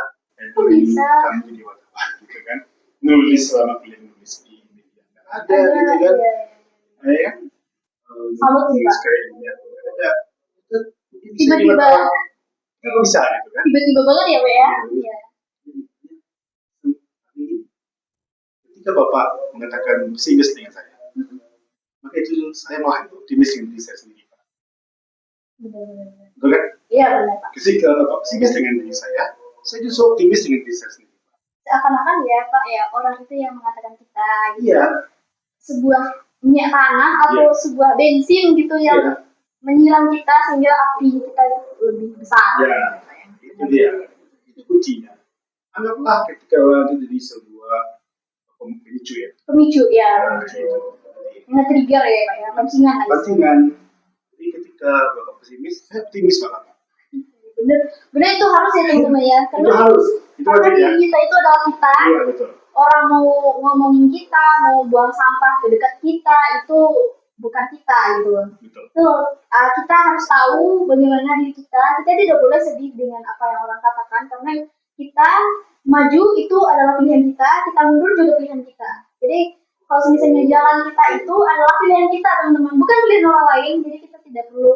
Kok bisa? Kamu jadi wartawan gitu kan? Nulis selama kuliah nulis di media. Ada gitu kan? Iya. Ya kan? Salut sih Nulis Pak. kayak ini ada. Tiba-tiba Nggak bisa gitu kan? tiba-tiba banget ya Pak ya. Iya. Ketika Bapak mengatakan pesimis dengan saya, maka itu saya malah optimis dengan diri saya sendiri, Pak. Benar-benar. Betul kan? Iya benar Pak. Ketika Bapak pesimis dengan diri saya justru optimis dengan diri saya sendiri, Pak. Seakan-akan ya Pak ya, orang itu yang mengatakan kita gitu. Iya. Sebuah minyak tanah atau sebuah bensin gitu yang menyiram kita sehingga api kita lebih besar. Ya, itu dia. Itu kuncinya. Anggaplah ketika orang itu jadi sebuah pemicu ya. Pemicu ya. Nge-trigger ya Pak ya, pancingan. Pancingan. Jadi ketika Bapak pesimis, saya optimis Pak. Bener itu harus ya teman-teman ya. Karena itu harus. Itu karena kita itu adalah kita. Iya betul. Orang mau ngomongin kita, mau buang sampah ke dekat kita itu bukan kita gitu. Betul. Itu kita harus tahu bagaimana diri kita. Kita tidak boleh sedih dengan apa yang orang katakan karena kita maju itu adalah pilihan kita, kita mundur juga pilihan kita. Jadi kalau misalnya jalan kita itu adalah pilihan kita teman-teman, bukan pilihan orang lain. Jadi kita tidak perlu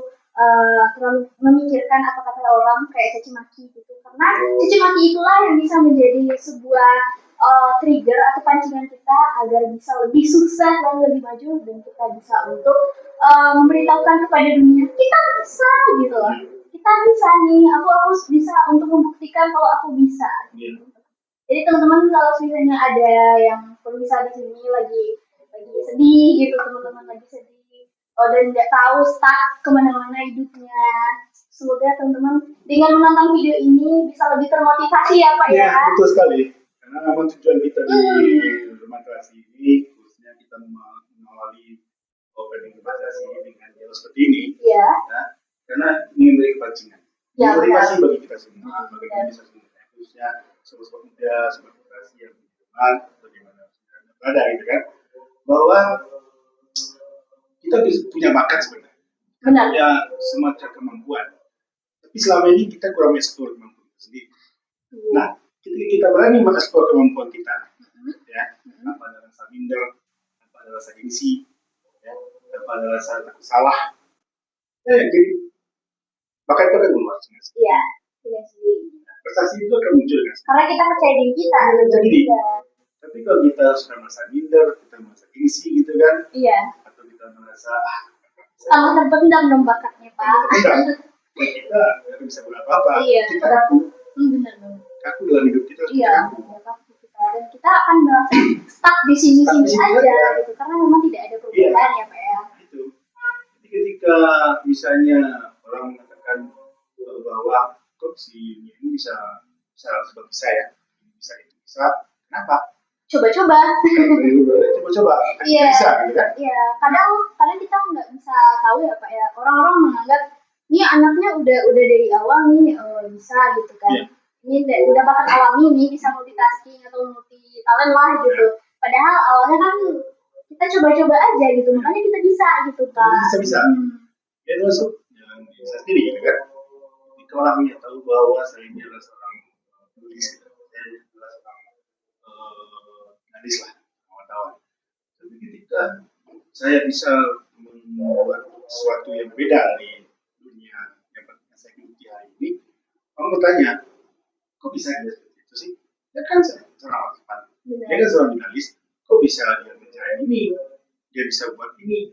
terlalu memikirkan apa kata orang kayak caci maki gitu. Karena caci maki itulah yang bisa menjadi sebuah trigger atau pancingan kita agar bisa lebih sukses dan lebih maju dan kita bisa untuk memberitahukan kepada dunia kita bisa gitu loh. Kita bisa nih, aku bisa untuk membuktikan kalau aku bisa. Jadi teman-teman kalau misalnya ada yang pemirsa di sini lagi sedih gitu, teman-teman lagi sedih dan nggak tahu start kemana-mana hidupnya, semoga teman-teman dengan menonton video ini bisa lebih termotivasi ya Pak ya. Betul sekali. Karena memang tujuan kita di Demokrasi ini khususnya kita mengawali opening Demokrasi dengan jalur seperti ini. Iya. Ya, karena ini memberi kepancingan. Motivasi bagi kita semua, bagi Indonesia semua, khususnya sobat-sobat muda, sobat demokrasi yang berteman, bagaimana berada gitu kan, bahwa kita punya bakat sebenarnya. Benar. Punya semacam kemampuan. Tapi selama ini kita kurang mengeksplor kemampuan kita sendiri. Nah, ketika kita berani mengeksplor kemampuan kita, ya, apa ada rasa minder, apa ada rasa gengsi, ya, apa ada rasa takut salah, jadi bakat itu akan keluar. Iya, tidak sendiri. Prestasi itu akan muncul kan? Karena kita percaya diri kita. Tapi kalau kita sudah merasa minder, kita merasa gengsi gitu kan? Iya. Atau kita merasa sama terpendam dong bakatnya Pak. Kita nggak bisa buat apa-apa. Iya. Kita kaku. Benar. Kaku dalam hidup kita. Iya. Kaku kita dan kita akan merasa stuck di sini aja gitu karena memang tidak ada perubahan ya Pak ya. Itu. Jadi ketika misalnya orang mengatakan bahwa kok si ini bisa seperti saya, bisa, kenapa? Coba-coba. Iya. Bisa, gitu kan? Iya. Kadang kita nggak bisa tahu ya Pak ya. Orang-orang menganggap ini anaknya udah dari awal nih bisa gitu kan. Iya. Ini udah bakat alami nih bisa multitasking atau multi talent lah gitu. Padahal awalnya kan kita coba-coba aja gitu, makanya kita bisa gitu Pak. Bisa. Ya itu masuk yang bisa sendiri gitu kan. Jika orang yang tahu bahwa saya ini adalah seorang tulis, saya adalah seorang analis lah, wartawan. Tapi ketika saya bisa membuat sesuatu yang beda dari dunia yang saya ikuti hari ini, orang bertanya, kok bisa dia seperti itu sih? Ya kan saya seorang wartawan, dia kan seorang jurnalis, kok bisa dia menjadi ini, dia bisa buat ini,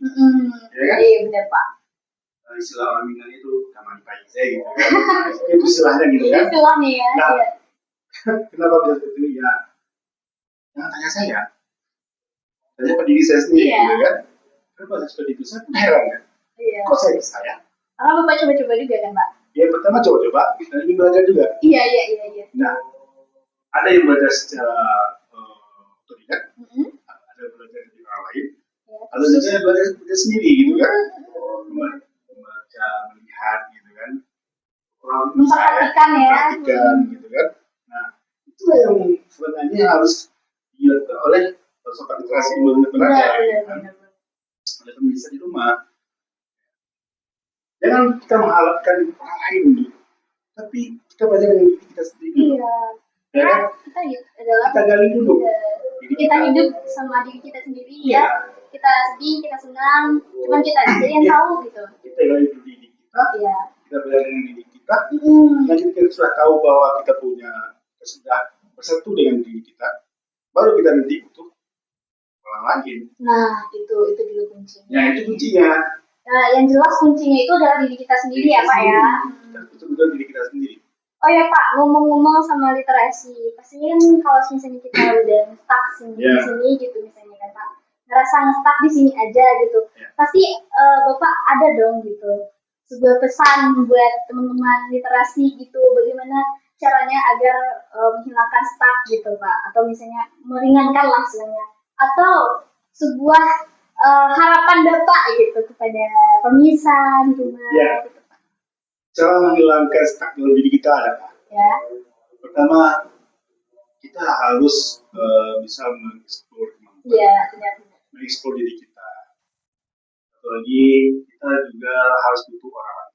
ya kan? Iya benar Pak. Istilah orang Minang itu kamar paise gitu kan? Itu istilahnya gitu kan? Istilahnya ya. Nah, kenapa bisa seperti itu? Ya, jangan tanya saya. Tanya pada diri saya sendiri gitu kan? Kenapa saya seperti itu? Saya pun heran kan? Iya. Kok saya bisa ya? Karena Bapak coba-coba juga kan Pak? Ya pertama coba-coba, dan ingin belajar juga. Iya. Nah, ada yang belajar secara otodidak, ada yang belajar dari orang lain, ada juga yang belajar sendiri gitu kan? Membaca, melihat gitu kan? Memperhatikan ya. Gitu kan? Nah, itulah yang sebenarnya harus oleh sobat literasi di mana berada, oleh pemirsa di rumah. Jangan kita mengharapkan orang lain dulu, tapi kita belajar dengan diri kita sendiri. Iya. Ya kan? Kita gali dulu. Kita hidup sama diri kita sendiri ya. Kita sedih, kita senang, cuman kita aja yang tahu gitu. Kita gali dulu diri kita. Iya. Kita belajar dengan diri kita. Nanti kita sudah tahu bahwa kita sudah bersatu dengan diri kita. Baru kita nanti butuh orang lain. Nah, itu juga kuncinya. Ya, itu kuncinya. Nah, yang jelas kuncinya itu adalah diri kita sendiri ya, Pak ya. Betul-betul diri kita sendiri. Oh ya Pak, ngomong-ngomong sama literasi, pastinya kan kalau misalnya kita udah stuck di sini gitu misalnya kan Pak, ngerasa stuck di sini aja gitu, pasti Bapak ada dong gitu sebuah pesan buat teman-teman literasi gitu, bagaimana caranya agar menghilangkan stuck gitu Pak, atau misalnya meringankan lah istilahnya, atau sebuah harapan Bapak gitu kepada pemirsa di rumah. Gitu. Cara menghilangkan stuck dalam diri kita adalah pertama kita harus bisa mengeksplor mengeksplor diri kita. Satu lagi kita juga harus butuh orang lain.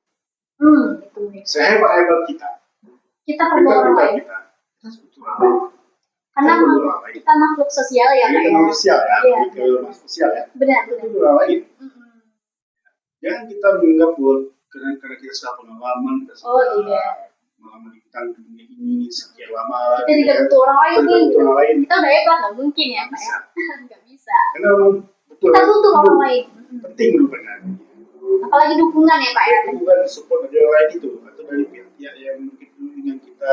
Sehebat-hebat kita perlu orang lain. Kita harus butuh orang lain. Karena kita makhluk sosial ya Pak ya. Makhluk sosial ya. Benar. Kita butuh orang lain. Jangan kita menganggap bahwa karena kita sudah pengalaman, kita sudah pengalaman tentang dunia ini sekian lama. Kita tidak butuh orang lain nih. Kita udah hebat nggak mungkin ya Pak ya. Nggak bisa. Karena memang kita butuh orang lain. Penting rupanya. Apalagi dukungan ya Pak ya. Dukungan support dari orang lain itu atau dari pihak yang mungkin dengan kita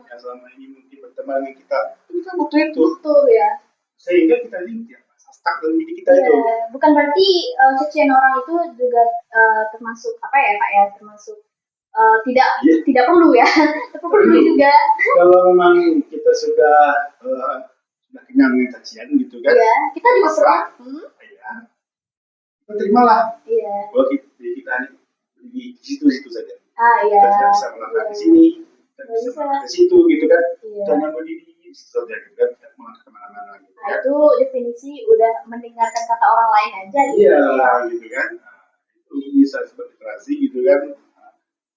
yang selama ini mungkin berteman dengan kita. Kita butuh itu. Betul ya. Sehingga kita ini stuck dalam diri kita itu. Bukan berarti cacian orang itu juga termasuk apa ya Pak ya, termasuk tidak perlu ya, perlu juga. Kalau memang kita sudah kenyang dengan cacian gitu kan, kita juga serah. Kita terimalah. Bahwa kita di situ saja. Kita tidak bisa melangkah ke sini, tidak bisa melangkah ke situ gitu kan. Kita hanya berdiri di situ saja gitu kan, tidak melangkah kemana-mana. Gitu, nah itu definisi udah mendengarkan kata orang lain aja gitu. Iya gitu kan. Itu bisa seperti literasi gitu kan.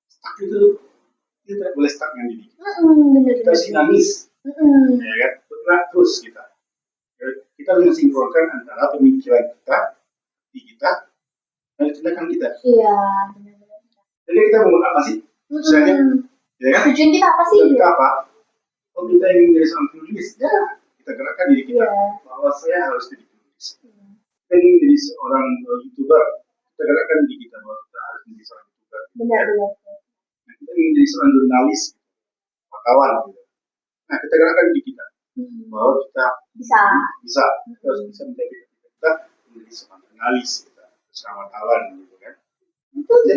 Stuck itu kita tidak boleh stuck dengan diri. Kita harus dinamis. Ya kan, bergerak terus kita. Kita harus mensinkronkan antara pemikiran kita, hati kita, dan tindakan kita. Iya, benar-benar. Jadi kita mau apa sih? Misalnya, ya kan? Tujuan kita apa sih? Tujuan kita apa? Kalau kita ingin menjadi seorang penulis, kita gerakkan diri kita bahwa saya harus jadi penulis. Kita ingin menjadi seorang YouTuber, kita gerakkan diri kita bahwa kita harus menjadi seorang YouTuber. Benar-benar. Kita ingin menjadi seorang jurnalis, wartawan. Gitu. Nah, kita gerakkan diri kita bahwa kita bisa harus bisa menjadi kita menjadi seorang jurnalis, seorang wartawan, gitu kan? Itu aja.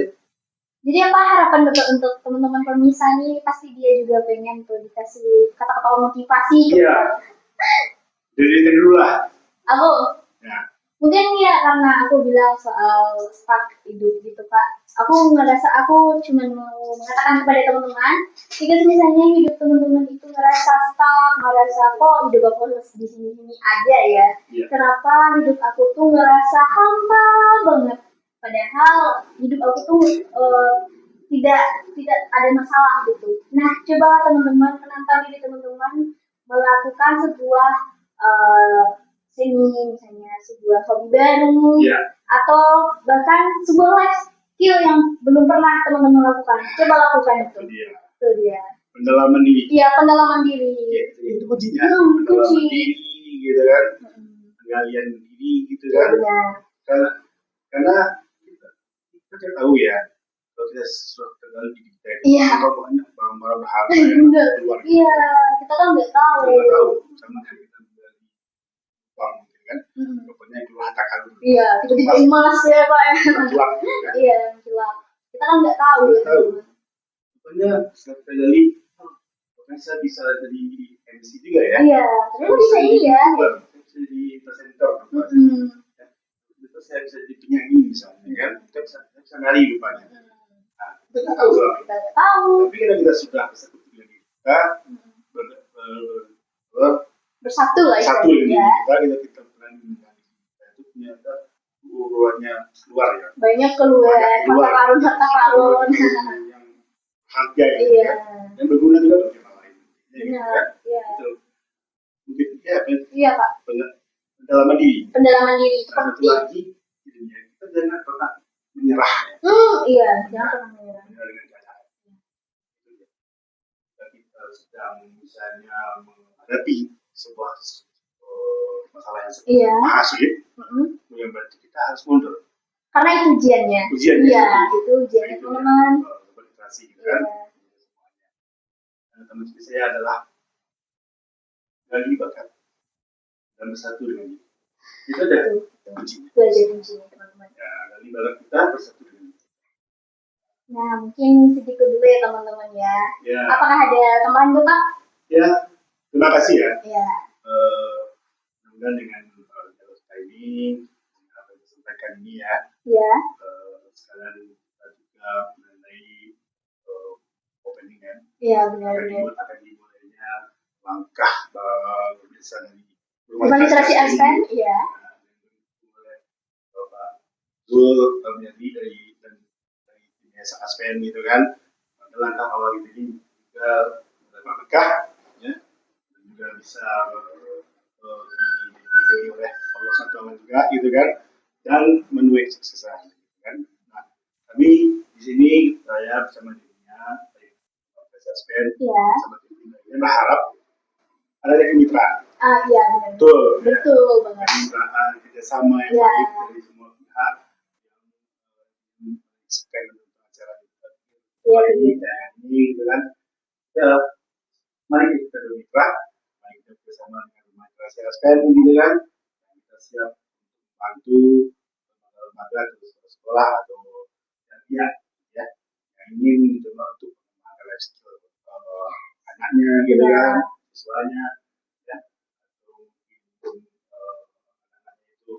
Jadi apa harapan Bapak untuk teman-teman pemirsa nih, pasti dia juga pengen tuh dikasih kata-kata motivasi. Iya. Jadi dulu lah. Aku. Mungkin ya karena aku bilang soal stuck hidup gitu Pak. Aku ngerasa aku cuma mau mengatakan kepada teman-teman, jika misalnya hidup teman-teman itu ngerasa stuck, ngerasa kok hidup aku di sini-sini aja ya. Kenapa hidup aku tuh ngerasa hampa banget. Padahal hidup aku tuh tidak ada masalah gitu. Nah, coba teman-teman menantang diri teman-teman melakukan sebuah seni misalnya, sebuah hobi baru, atau bahkan sebuah life skill yang belum pernah teman-teman lakukan. Coba lakukan itu. Itu dia. Pendalaman diri. Iya, pendalaman diri. Itu kuncinya. Pendalaman diri, gitu kan. Penggalian diri, gitu kan. Karena kita tahu ya, kalau kita sesuatu terlalu diri kita, kita banyak barang-barang berharga yang keluar. Iya, kita kan nggak tahu. Kita nggak tahu, sama kayak kita beli uang, gitu kan. Pokoknya itu harta karun. Iya, tiba-tiba emas ya Pak. Gelap, gitu kan. Iya, gelap. Kita kan nggak tahu. Pokoknya setelah kita gali, pokoknya saya bisa jadi MC juga ya. Iya, ternyata bisa iya. Saya bisa jadi presenter. Terus saya bisa jadi penyanyi misalnya kan. Kita bisa nari rupanya. Nah, kita nggak tahu. Kita nggak tahu. Tapi kalau kita sudah bersatu dengan kita, bersatu lah satu ini ya. kita berani itu ternyata uruannya keluar ya. Banyak keluar, harta karun. Yang harga iya. yang berguna juga bagi orang lain. Benar, iya. Itu mungkin ya, iya Pak. Pendalaman diri. Pendalaman diri itu satu penting. lagi, kita jangan pernah menyerah. Iya, jangan pernah menyerah. Dengan keadaan. Kita sedang misalnya menghadapi sebuah masalah yang sangat sulit, yang berarti kita harus mundur. Karena itu ujiannya. Iya, itu ujiannya teman-teman. Berinteraksi gitu kan. Teman saya adalah gali bakat dan bersatu dengan dia. Itu ada kuncinya. Itu aja kuncinya teman-teman. Ya, gali bakat kita bersatu dengan dia. Nah, mungkin segitu dulu ya teman-teman ya. Apakah ada tambahan Bapak? Ya, terima kasih ya. Ya. Mudah-mudahan dengan jalur ini, apa yang disampaikan ini ya. Ya. Sekalian kita juga mengenai opening kan. Iya, benar-benar. Akan dimulainya langkah pemirsa dari Administrasi Aspen, iya. Mulai Bapak Zul menjadi dari Desa Aspen gitu kan. Langkah awal ini juga langkah ya, dan juga bisa diberi oleh Allah SWT juga gitu kan, dan menuai kesuksesan gitu kan. Nah, kami di sini saya bersama timnya Desa Aspen bersama timnya berharap ada kemitraan. Iya benar. Betul banget. Kemitraan kerjasama yang baik dari semua pihak yang Aspen untuk acara ini gitu kan. Ya, mari kita bermitra, mari kita bersama dengan Administrasi Aspen gitu kan. Kita siap membantu lembaga atau sekolah atau pihak ya yang ingin mencoba untuk mengembangkan life skill anaknya gitu kan, siswanya ya, atau mungkin anaknya itu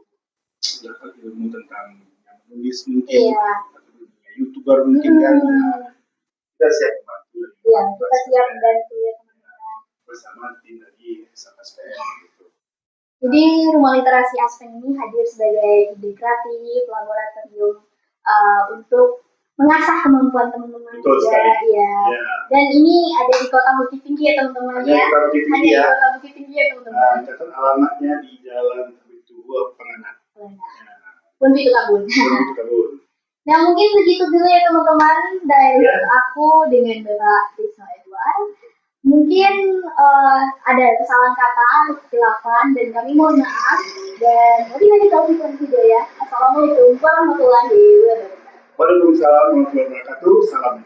dapat ilmu tentang yang menulis mungkin atau dunia YouTuber mungkin kan. Kita siap membantu. Iya, kita siap membantu ya teman-teman. Bersama tim dari Aspen gitu. Jadi Rumah Literasi Aspen ini hadir sebagai ide kreatif, laboratorium untuk mengasah kemampuan teman-teman juga, ya. Dan ini ada di Kota Bukit Tinggi ya teman-teman ya. Ada di Kota Bukit Tinggi ya teman-teman. Catat alamatnya di Jalan Tua Penganan. Punti Kabun. Nah mungkin segitu dulu ya teman-teman dari aku dengan Bapak Rizal Edward. Mungkin ada kesalahan kata, kesilapan, dan kami mohon maaf. Dan wabillahi taufiq wal hidayah. Assalamualaikum warahmatullahi wabarakatuh. Waalaikumsalam warahmatullahi wabarakatuh. Salam.